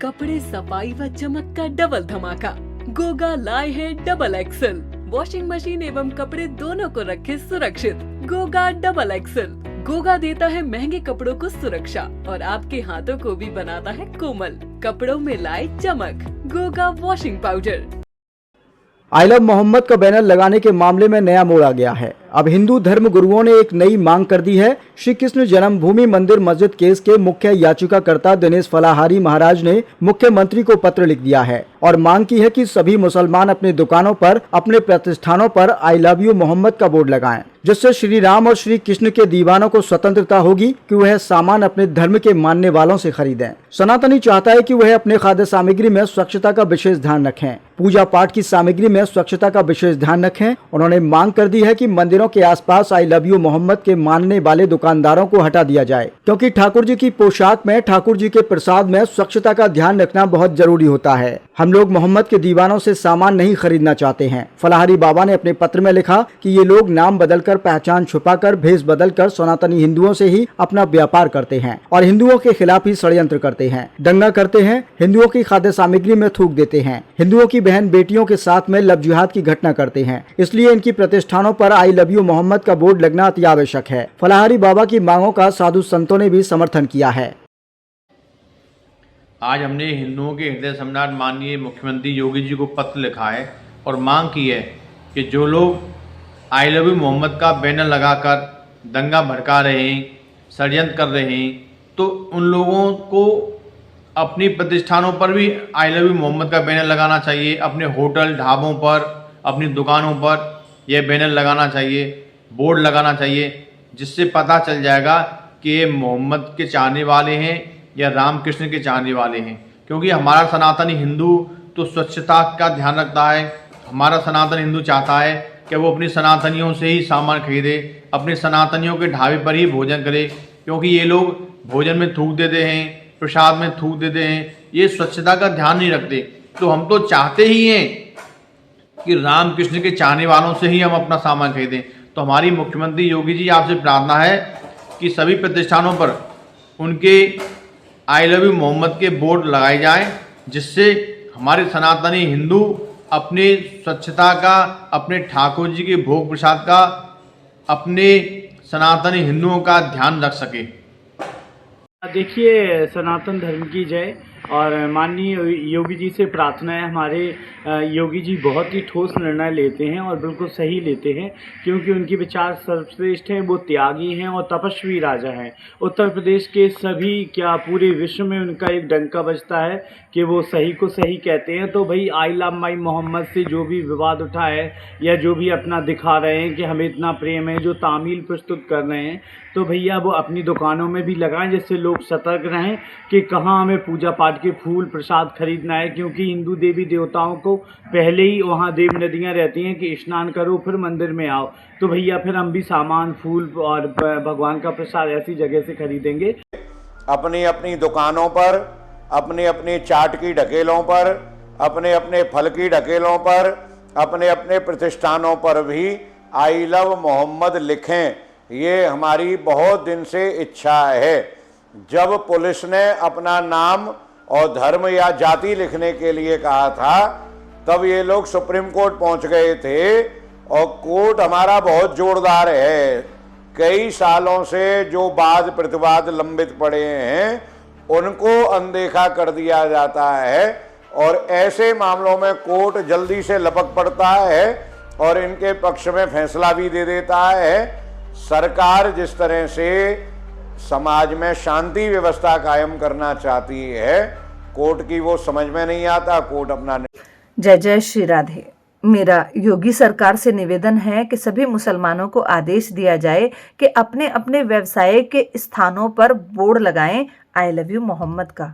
कपड़े, सफाई व चमक का डबल धमाका। गोगा लाए हैं डबल एक्सल। वॉशिंग मशीन एवं कपड़े दोनों को रखे सुरक्षित। Goga double axle. गोगा देता है महंगे कपड़ों को सुरक्षा और आपके हाथों को भी बनाता है कोमल। कपड़ों में लाए चमक। Goga washing powder. I love Mohammad का बैनर लगाने के मामले में नया मोड़ आ गया है। अब हिंदू धर्म गुरुओं ने एक नई मांग कर दी है। श्री कृष्ण जन्मभूमि मंदिर मस्जिद केस के मुख्य याचिकाकर्ता दिनेश फलाहारी महाराज ने मुख्यमंत्री को पत्र लिख दिया है और मांग की है कि सभी मुसलमान अपनी दुकानों पर, अपने प्रतिष्ठानों पर आई लव यू मोहम्मद का बोर्ड लगाएं, जिससे श्री राम और श्री कृष्ण के दीवानों को स्वतंत्रता होगी कि वह सामान अपने धर्म के मानने वालों से खरीदें। सनातनी चाहता है कि वह अपने खाद्य सामग्री में स्वच्छता का विशेष ध्यान रखें, पूजा पाठ की सामग्री में स्वच्छता का विशेष ध्यान रखें। उन्होंने मांग कर दी है कि मंदिरों के आसपास आई लव यू मोहम्मद के मानने वाले दुकानदारों को हटा दिया जाए, क्योंकि ठाकुर जी की पोशाक में, ठाकुर जी के प्रसाद में स्वच्छता का ध्यान रखना बहुत जरूरी होता है। हम लोग मोहम्मद के दीवानों से सामान नहीं खरीदना चाहते हैं। फलाहारी बाबा ने अपने पत्र में लिखा कि ये लोग नाम बदलकर, पहचान छुपाकर, भेष बदलकर सनातनी हिंदुओं से ही अपना व्यापार करते हैं और हिंदुओं के खिलाफ ही षड्यंत्र करते हैं, दंगा करते हैं, हिंदुओं की खाद्य सामग्री में थूक देते हैं, हिंदुओं की बहन बेटियों के साथ में लव जिहाद की घटना करते हैं। इसलिए इनकी प्रतिष्ठानों पर आई लव यू मोहम्मद का बोर्ड लगना अति आवश्यक है। फलाहारी बाबा की मांगों का साधु संतों ने भी समर्थन किया है। आज हमने हिंदुओं के हृदय सम्राट माननीय मुख्यमंत्री योगी जी को पत्र लिखा है और मांग की है कि जो लोग आई लव यू मोहम्मद का बैनर लगाकर दंगा भड़का रहे हैं, षड्यंत्र कर रहे हैं, तो उन लोगों को अपनी प्रतिष्ठानों पर भी आई लव यू मोहम्मद का बैनर लगाना चाहिए। अपने होटल, ढाबों पर, अपनी दुकानों पर यह बैनर लगाना चाहिए, बोर्ड लगाना चाहिए, जिससे पता चल जाएगा कि ये मोहम्मद के चाहने वाले हैं या राम कृष्ण के चाहने वाले हैं। क्योंकि हमारा सनातनी हिंदू तो स्वच्छता का ध्यान रखता है। हमारा सनातन हिंदू चाहता है कि वो अपनी सनातनियों से ही सामान खरीदे, अपने सनातनियों के ढाबे पर ही भोजन करे, क्योंकि ये लोग भोजन में थूक देते हैं, प्रसाद में थूक देते हैं, ये स्वच्छता का ध्यान नहीं रखते। तो हम तो चाहते ही हैं कि राम कृष्ण के चाहने वालों से ही हम अपना सामान खरीदें। तो हमारी मुख्यमंत्री योगी जी आपसे प्रार्थना है कि सभी प्रतिष्ठानों पर उनके आई लव यू मोहम्मद के बोर्ड लगाए जाएं, जिससे हमारे सनातनी हिंदू अपने स्वच्छता का, अपने ठाकुर जी के भोग प्रसाद का, अपने सनातनी हिंदुओं का ध्यान रख सके। देखिए, सनातन धर्म की जय। और माननीय योगी जी से प्रार्थना है, हमारे योगी जी बहुत ही ठोस निर्णय लेते हैं और बिल्कुल सही लेते हैं, क्योंकि उनकी विचार सर्वश्रेष्ठ है। वो त्यागी हैं और तपस्वी राजा हैं। उत्तर प्रदेश के सभी, क्या पूरे विश्व में उनका एक डंका बजता है कि वो सही को सही कहते हैं। तो भाई आई लव माई मोहम्मद से जो भी विवाद उठा है या जो भी अपना दिखा रहे हैं कि हमें इतना प्रेम है, जो तामील प्रस्तुत कर रहे हैं, तो भैया वो अपनी दुकानों में भी लगाएं, जिससे लोग सतर्क रहें कि कहाँ हमें पूजा पाठ के फूल प्रसाद खरीदना है। क्योंकि हिंदू देवी देवताओं को पहले ही वहाँ देव नदियाँ रहती हैं कि स्नान करो फिर मंदिर में आओ। तो भैया फिर हम भी सामान, फूल और भगवान का प्रसाद ऐसी जगह से खरीदेंगे। अपनी अपनी दुकानों पर, अपने अपने चाट की ढकेलों पर, अपने अपने फल की ढकेलों पर, अपने अपने प्रतिष्ठानों पर भी आई लव मोहम्मद लिखें। ये हमारी बहुत दिन से इच्छा है। जब पुलिस ने अपना नाम और धर्म या जाति लिखने के लिए कहा था, तब ये लोग सुप्रीम कोर्ट पहुंच गए थे और कोर्ट हमारा बहुत जोरदार है। कई सालों से जो वाद प्रतिवाद लंबित पड़े हैं उनको अनदेखा कर दिया जाता है और ऐसे मामलों में कोर्ट जल्दी से लपक पड़ता है और इनके पक्ष में फैसला भी दे देता है। सरकार जिस तरह से समाज में शांति व्यवस्था कायम करना चाहती है, कोर्ट की वो समझ में नहीं आता। कोर्ट अपना जय जय श्री राधे। मेरा योगी सरकार से निवेदन है कि सभी मुसलमानों को आदेश दिया जाए कि अपने अपने व्यवसाय के स्थानों पर बोर्ड लगाएं आई लव यू मोहम्मद का,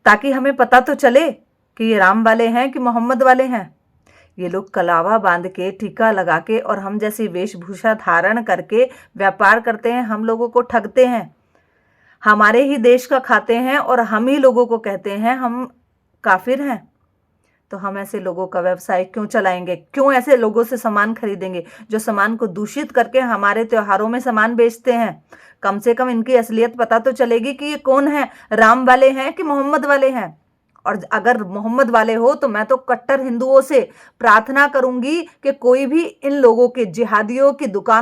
ताकि हमें पता तो चले कि ये राम वाले हैं कि मोहम्मद वाले हैं। ये लोग कलावा बांध के, टीका लगा के और हम जैसी वेशभूषा धारण करके व्यापार करते हैं, हम लोगों को ठगते हैं, हमारे ही देश का खाते हैं और हम ही लोगों को कहते हैं हम काफिर हैं। तो हम ऐसे लोगों का व्यवसाय क्यों चलाएंगे? क्यों ऐसे लोगों से सामान खरीदेंगे जो सामान को दूषित करके हमारे त्योहारों में सामान बेचते हैं? कम से कम इनकी असलियत पता तो चलेगी कि ये कौन है, राम वाले हैं कि मोहम्मद वाले हैं। और अगर मोहम्मद वाले हो तो मैं तो कट्टर हिंदुओं से प्रार्थना करूंगी कि कोई भी इन लोगों के जिहादियों की दुकान